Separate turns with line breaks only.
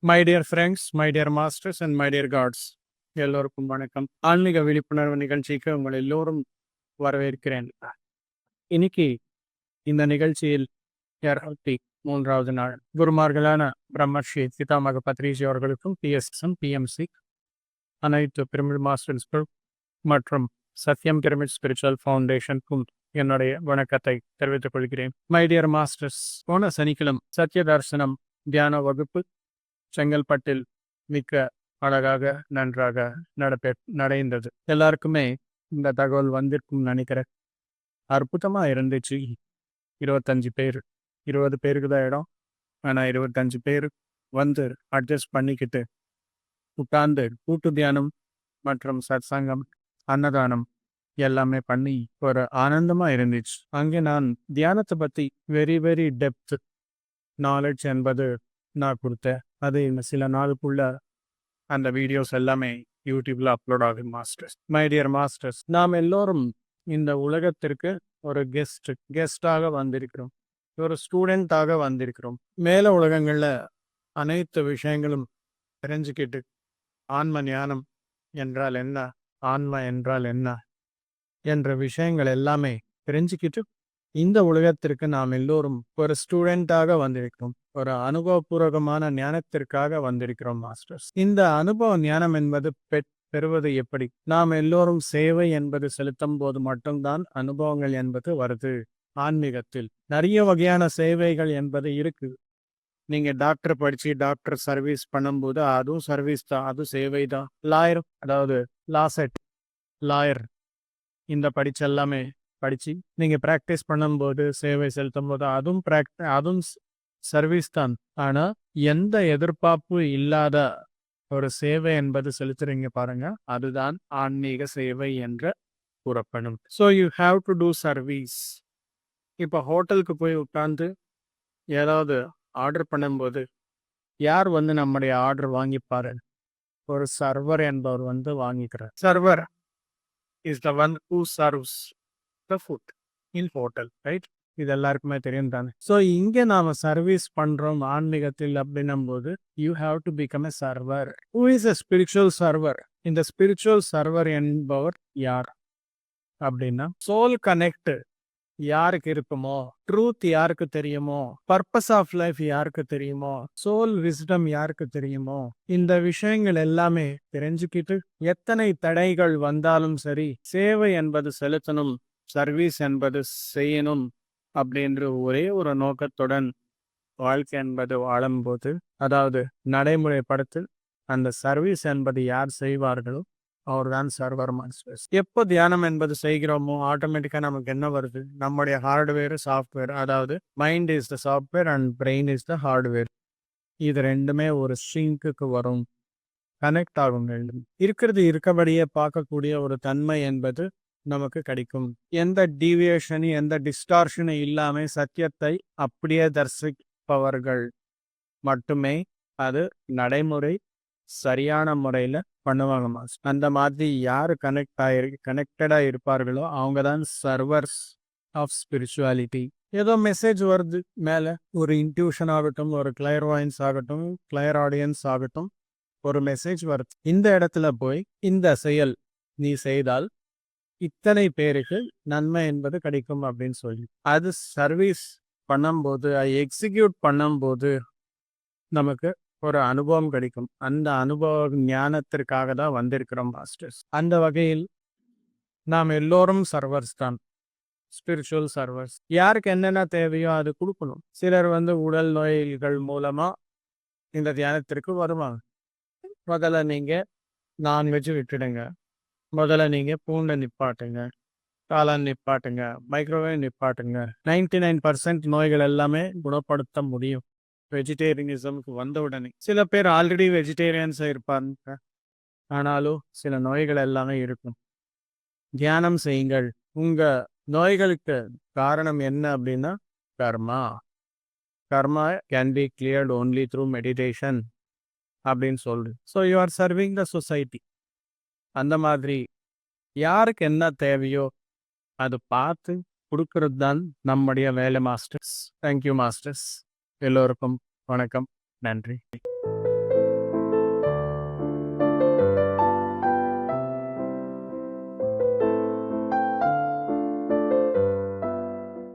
My dear friends, my dear masters and my dear gods, எல்லோருக்கும் வணக்கம். ஆன்மீக விழிப்புணர்வு நிகழ்ச்சிக்கு உங்கள் எல்லோரும் வரவேற்கிறேன். இன்னைக்கு இந்த நிகழ்ச்சியில் 203வது நாள் குருமார்களான பிரம்மஸ்ரீ சிதாமக பத்ரிஜி அவர்களுக்கும் பிஎஸ்எம் பிஎம்சி அனைத்து பிரமிட் மாஸ்டர்ஸ் மற்றும் சத்யம் பிரமிட் ஸ்பிரிச்சுவல் ஃபவுண்டேஷனுக்கும் என்னுடைய வணக்கத்தை தெரிவித்துக் கொள்கிறேன். மை டியர் மாஸ்டர்ஸ், போன சனிக்கிழமை சத்ய தரிசனம் தியான வகுப்பு செங்கல்பட்டில் மிக்க அழகாக நன்றாக நடைந்தது. எல்லாருக்குமே இந்த தகவல் வந்திருக்கும் நினைக்கிறேன். அற்புதமா இருந்துச்சு. 25 பேர், 20 பேருக்கு தான் இடம். ஆனால் 25 பேர் வந்து அட்ஜஸ்ட் பண்ணிக்கிட்டு உட்கார்ந்து கூட்டு தியானம் மற்றும் சத்சங்கம், அன்னதானம் எல்லாமே பண்ணி ஒரு ஆனந்தமா இருந்துச்சு. அங்கே நான் தியானத்தை பத்தி வெரி வெரி டெப்த் நாலேஜ் என்பது நான் கொடுத்தேன். அது சில நாளுக்குள்ள அந்த வீடியோஸ் எல்லாமே யூடியூப்ல அப்லோட் ஆகும். மாஸ்டர்ஸ், மை டியர் மாஸ்டர்ஸ், நாம் எல்லோரும் இந்த உலகத்திற்கு ஒரு கெஸ்டாக வந்திருக்கிறோம், ஒரு ஸ்டூடெண்டாக வந்திருக்கிறோம். மேல உலகங்கள்ல அனைத்து விஷயங்களும் தெரிஞ்சுக்கிட்டு ஆன்ம ஞானம் என்றால் என்ன, ஆன்மா என்றால் என்ன என்ற விஷயங்கள் எல்லாமே தெரிஞ்சுக்கிட்டு இந்த உலகத்திற்கு நாம் எல்லோரும் ஒரு ஸ்டூடெண்டாக வந்திருக்கிறோம், ஒரு அனுபவபூர்வகமான ஞானத்திற்காக வந்திருக்கிறோம். மாஸ்டர்ஸ், இந்த அனுபவ ஞானம் என்பது பெறுவது எப்படி? நாம் எல்லோரும் சேவை என்பது செலுத்தும் போது மட்டும்தான் அனுபவங்கள் என்பது வருது. ஆன்மீகத்தில் நிறைய வகையான சேவைகள் என்பது இருக்கு. நீங்க டாக்டர் படிச்சு டாக்டர் சர்வீஸ் பண்ணும்போது அதுவும் சர்வீஸ் தான், அது சேவை தான். லாயர், அதாவது லாசெட் லாயர், இந்த படிச்செல்லாமே படிச்சு நீங்க பிராக்டிஸ் பண்ணும்போது சேவை செலுத்தும் போது அதுவும் சர்வீஸ் தான். ஆனா எந்த எதிர்பார்ப்பு இல்லாத ஒரு சேவை என்பது செலுத்துறீங்க பாருங்க, அதுதான் ஆன்மீக சேவை என்று கூறப்படும். So you have to do service. இப்போ ஹோட்டலுக்கு போய் உட்கார்ந்து ஏதாவது ஆர்டர் பண்ணும்போது யார் வந்து நம்முடைய ஆர்டர் வாங்கிப்பாரு? ஒரு சர்வர் என்பவர் வந்து வாங்கிக்கிறார். Server is the one who serves the food in hotel, right? இது எல்லாருக்குமே தெரியும் தானே. ஸோ இங்கே நாம சர்வீஸ் பண்றோம் ஆன்மீகத்தில் அப்படின்னும் போது you have to become a server. Who is a spiritual server? இந்த ஸ்பிரிச்சுவல் சர்வர் என்பவர் யார் அப்படின்னா, சோல் கனெக்ட் யாருக்கு இருக்குமோ, ட்ரூத் யாருக்கு தெரியுமோ, பர்பஸ் ஆஃப் லைஃப் யாருக்கு தெரியுமோ, சோல் விஸ்டம் யாருக்கு தெரியுமோ, இந்த விஷயங்கள் எல்லாமே தெரிஞ்சுக்கிட்டு எத்தனை தடைகள் வந்தாலும் சரி, சேவை என்பது செலுத்தணும், சர்வீஸ் என்பது செய்யணும் அப்படின்ற ஒரே ஒரு நோக்கத்துடன் வாழ்க்கை என்பது வாழும்போது, அதாவது நடைமுறைப்படுத்து அந்த சர்வீஸ் என்பது யார் செய்வார்களோ அவர்தான் சர்வர் மாஸ்டர்ஸ். எப்போ தியானம் என்பது செய்கிறோமோ ஆட்டோமேட்டிக்கா நமக்கு என்ன வருது? நம்முடைய ஹார்ட்வேர் சாஃப்ட்வேர், அதாவது mind is the software and brain is the hardware. இது ரெண்டுமே ஒரு சிங்க்கு வரும், கனெக்ட் ஆகும். இருக்கிறது இருக்கபடியே பார்க்கக்கூடிய ஒரு தன்மை என்பது நமக்கு கிடைக்கும். எந்த டீவியேஷனும் எந்த டிஸ்டார்ஷனும் இல்லாம சத்தியத்தை அப்படியே தரிசிப்பவர்கள் மட்டுமே அது நடைமுறை சரியான முறையில பண்ணுவாங்க. மாஸ்டர், அந்த மாதிரி யாரு கனெக்டடா இருப்பார்களோ அவங்க தான் சர்வர்ஸ் ஆஃப் ஸ்பிரிச்சுவாலிட்டி. ஏதோ மெசேஜ் வருது மேல, ஒரு இன்ட்யூஷன் ஆகட்டும், ஒரு கிளையர்வாயன்ஸ் ஆகட்டும், கிளையர் ஆடியன்ஸ் ஆகட்டும், ஒரு மெசேஜ் வருது, இந்த இடத்துல போய் இந்த செயல் நீ செய்தால் இத்தனை பேருக்கு நன்மை என்பது கிடைக்கும் அப்படின்னு சொல்லி அது சர்வீஸ் பண்ணும்போது, எக்ஸிக்யூட் பண்ணும்போது நமக்கு ஒரு அனுபவம் கிடைக்கும். அந்த அனுபவ ஞானத்திற்காக தான் வந்திருக்கிறோம் மாஸ்டர்ஸ். அந்த வகையில் நாம் எல்லோரும் சர்வர்ஸ் தான், ஸ்பிரிச்சுவல் சர்வர்ஸ். யாருக்கு என்னென்ன தேவையோ அது கொடுக்கணும். சிலர் வந்து உடல் நோய்கள் மூலமா இந்த தியானத்திற்கு வருவாங்க. முதல்ல நீங்க நான்வெஜ் விட்டுடுங்க, முதல்ல நீங்க பூண்டை நிப்பாட்டுங்க, காளான் நிப்பாட்டுங்க, மைக்ரோவேவ் நிப்பாட்டுங்க. 99% நோய்கள் எல்லாமே குணப்படுத்த முடியும் வெஜிடேரியனிசம்க்கு வந்த உடனே. சில பேர் ஆல்ரெடி வெஜிடேரியன்ஸா இருப்பாங்க, ஆனாலும் சில நோய்கள் எல்லாமே இருக்கும். தியானம் செய்யுங்கள். உங்க நோய்களுக்கு காரணம் என்ன அப்படின்னா karma. Karma can be cleared only through meditation அப்படின்னு சொல்லுது. So you are serving the society. அந்த மாதிரி யாருக்கு என்ன தேவையோ அது பார்த்து கொடுக்கறது தான் நம்முடைய வேலை மாஸ்டர்ஸ். Thank you masters. எல்லோருக்கும் வணக்கம், நன்றி.